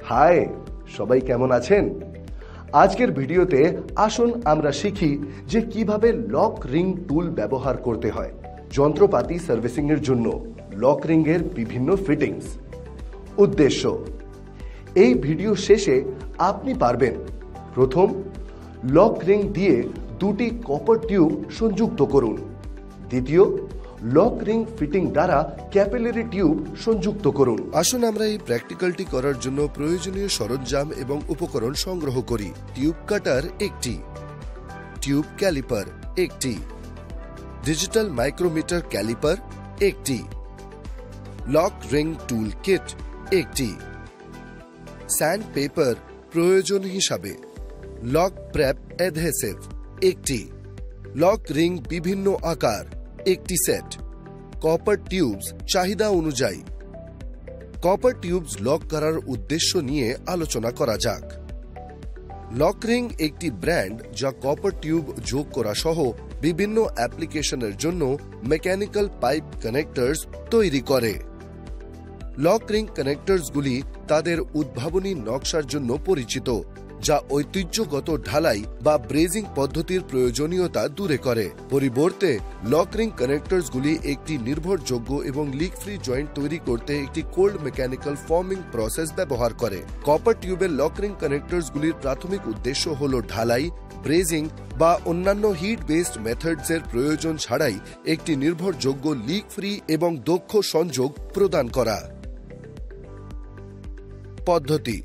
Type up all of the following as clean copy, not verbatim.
High, সবাই কেমন আছেন? আজকের ভিডিওতে আসুন আমরা শিখি যে কিভাবে লক রিং টুল ব্যবহার করতে হয়। যন্ত্রপাতি সার্ভিসিং এর জন্য লক রিং এর বিভিন্ন ফিটিংস। উদ্দেশ্য, এই ভিডিও শেষে আপনি পারবেন প্রথম, লক রিং দিয়ে দুটি কপার টিউব সংযুক্ত করুন। দ্বিতীয়, লক রিং ফিটিং দ্বারা ক্যাপিলারি টিউব সংযুক্ত করুন। আসুন আমরা এই প্র্যাকটিক্যালটি করার জন্য প্রয়োজনীয় সরঞ্জাম এবং উপকরণ সংগ্রহ করি। টিউব কাটার একটি, টিউব ক্যালিপার একটি, ডিজিটাল মাইক্রোমিটার ক্যালিপার একটি, লক রিং টুল কিট একটি, স্যান্ড পেপার প্রয়োজন হিসাবে, লক প্রেপ অ্যাডহেসিভ একটি, লক রিং বিভিন্ন আকার একটি সেট, কপার টিউবস চাহিদা অনুযায়ী। কপার টিউবস লক করার উদ্দেশ্য নিয়ে আলোচনা করা যাক। লক রিং একটি ব্র্যান্ড যা কপার টিউব যোগ করা সহ বিভিন্ন অ্যাপ্লিকেশনের জন্য মেকানিক্যাল পাইপ কানেক্টরস তৈরি করে। লক রিং কানেক্টরসগুলি তাদের উদ্ভাবনী নকশার জন্য পরিচিত, যা ঐতিহ্যগত ঢালাই বা ব্রেজিং পদ্ধতির প্রয়োজনীয়তা দূরে করে। পরিবর্তে লক রিং কানেক্টরসগুলি একটি নির্ভরযোগ্য এবং লিক ফ্রি জয়েন্ট তৈরি করতে একটি কোল্ড মেকানিক্যাল ফর্মিং প্রসেস ব্যবহার করে। কপার টিউবের লক রিং কানেক্টরসগুলির প্রাথমিক উদ্দেশ্য হল ঢালাই, ব্রেজিং বা অন্যান্য হিট বেসড মেথডস এর প্রয়োজন ছাড়াই একটি নির্ভরযোগ্য, লিক ফ্রি এবং দক্ষ সংযোগ প্রদান করা। পদ্ধতি: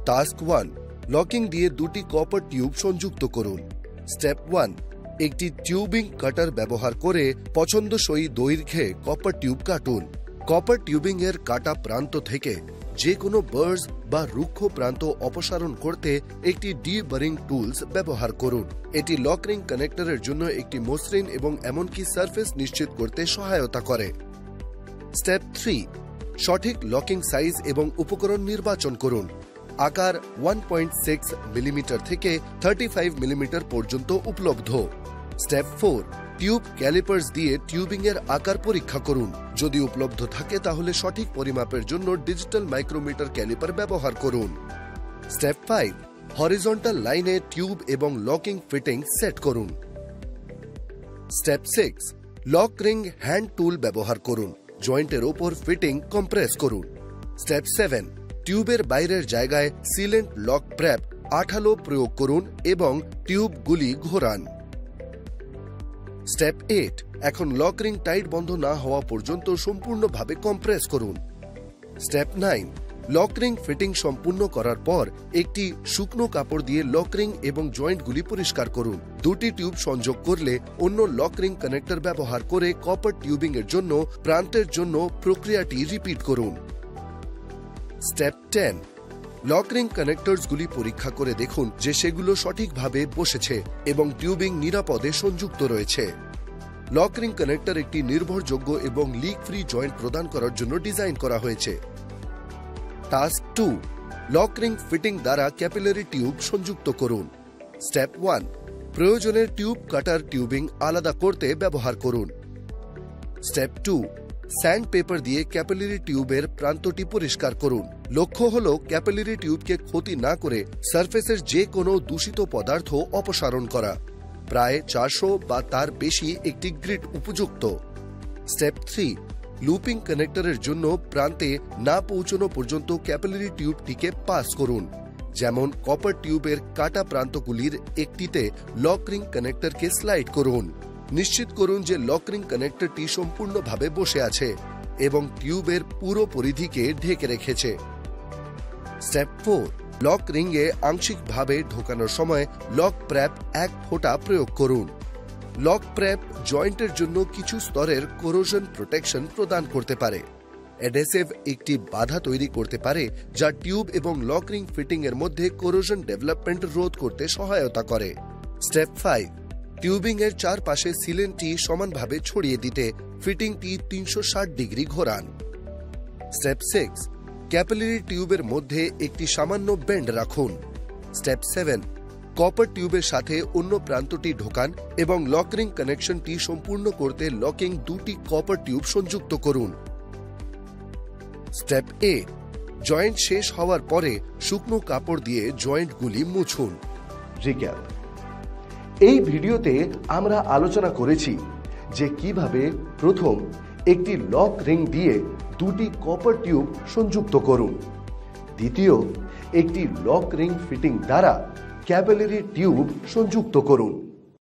টাস্ক 1, লকিং দিয়ে দুটি কপার টিউব সংযুক্ত করুন। স্টেপ 1, একটি টিউবিং কাটার ব্যবহার করে পছন্দসই দৈর্ঘ্যে কপার টিউব কাটুন। কপার টিউবিং এর কাটা প্রান্ত থেকে যে কোনো বার্স বা রুক্ষ প্রান্ত অপসারণ করতে একটি ডিবারিং টুলস ব্যবহার করুন। এটি লক রিং কানেক্টরের জন্য একটি মসৃণ এবং এমনকি সারফেস নিশ্চিত করতে সহায়তা করে। স্টেপ 3, সঠিক লকিং সাইজ এবং উপকরণ নির্বাচন করুন। আকার 1.6 মিলিমিটার থেকে 35 মিলিমিটার পর্যন্ত উপলব্ধ। স্টেপ 4, টিউব ক্যালিপার্স দিয়ে টিউবিং এর আকার পরীক্ষা করুন। যদি উপলব্ধ থাকে তাহলে সঠিক পরিমাপের জন্য ডিজিটাল মাইক্রোমিটার ক্যালিপার ব্যবহার করুন। স্টেপ 5, হরিজন্টাল লাইনে টিউব এবং লকিং ফিটিং সেট করুন। স্টেপ 6, লক রিং হ্যান্ড টুল ব্যবহার করুন। জয়েন্টের ওপর ফিটিং কম্প্রেস করুন। স্টেপ 7, টিউবের বাইরের জায়গায় সিলেন্ট লক প্রেপ আঠালো প্রয়োগ করুন এবং টিউবগুলি ঘোরান। স্টেপ 8, এখন লক রিং টাইট বন্ধ না হওয়া পর্যন্ত সম্পূর্ণভাবে কম্প্রেস করুন। স্টেপ 9, লক রিং ফিটিং সম্পূর্ণ করার পর একটি শুকনো কাপড় দিয়ে লক রিং এবং জয়েন্টগুলি পরিষ্কার করুন। দুটি টিউব সংযোগ করলে অন্য লক রিং কানেক্টর ব্যবহার করে কপার টিউবিং এর জন্য প্রান্তের জন্য প্রক্রিয়াটি রিপিট করুন। স্টেপ 10, লক রিং কানেক্টরসগুলি পরীক্ষা করে দেখুন যে সেগুলো সঠিকভাবে বসেছে এবং টিউবিং নিরাপদে সংযুক্ত রয়েছে। লক রিং কানেক্টর একটি নির্ভরযোগ্য এবং লিক ফ্রি জয়েন্ট প্রদান করার জন্য ডিজাইন করা হয়েছে। টাস্ক 2, লক রিং ফিটিং দ্বারা ক্যাপিলারি টিউব সংযুক্ত করুন। স্টেপ 1, প্রয়োজনের টিউব কাটার টিউবিং আলাদা করতে ব্যবহার করুন। স্টেপ 2, স্যান্ড পেপার দিয়ে ক্যাপিলারি টিউবের প্রান্তটি পরিষ্কার করুন। লক্ষ্য হল ক্যাপিলারি টিউবকে ক্ষতি না করে সারফেসের যে কোনো দূষিত পদার্থ অপসারণ করা। প্রায় 400 বা তার বেশি একটি গ্রিড উপযুক্ত। স্টেপ 3, লুপিং কানেক্টরের জন্য প্রান্তে না পৌঁছানো পর্যন্ত ক্যাপিলারি টিউবটিকে পাস করুন। যেমন কপার টিউবের কাটা প্রান্তগুলির একটিতে লক রিং কানেক্টরকে স্লাইড করুন। নিশ্চিত করুন যে লক রিং কানেক্টরটি সম্পূর্ণভাবে বসে আছে এবং টিউবের পুরো পরিধিকে ঢেকে রেখেছে। স্টেপ 4, লক রিংয়ে আংশিকভাবে ঢোকানোর সময় লক প্রেপ 1 ফোঁটা প্রয়োগ করুন। লক প্রেপ জয়েন্টের জন্য কিছু স্তরের কোরোশন প্রোটেকশন প্রদান করতে পারে। অ্যাডহেসিভ একটি বাধা তৈরি করতে পারে যা টিউব এবং লক রিং ফিটিং এর মধ্যে কোরোশন ডেভেলপমেন্ট রোধ করতে সহায়তা করে। স্টেপ 5, টিউবিং এর চারপাশে সিলেন্টটি সমানভাবে ছড়িয়ে দিতে ফিটিংটি 360 ডিগ্রি ঘোরান। স্টেপ 6, ক্যাপিলারি টিউবের মধ্যে একটি সামান্য বেন্ড রাখুন। স্টেপ 7, কপার টিউবের সাথে অন্য প্রান্তটি ঢোকান এবং লক রিং কানেকশনটি সম্পূর্ণ করতে লকিং দুটি কপার টিউব সংযুক্ত করুন। স্টেপ 8, জয়েন্ট শেষ হওয়ার পরে শুকনো কাপড় দিয়ে জয়েন্টগুলি মুছুন। রিক্যাপ, এই ভিডিওতে আমরা আলোচনা করেছি যে কিভাবে প্রথম একটি লক রিং দিয়ে দুটি কপার টিউব সংযুক্ত করুন, দ্বিতীয় একটি লক রিং ফিটিং দ্বারা ক্যাপিলারি টিউব সংযুক্ত করুন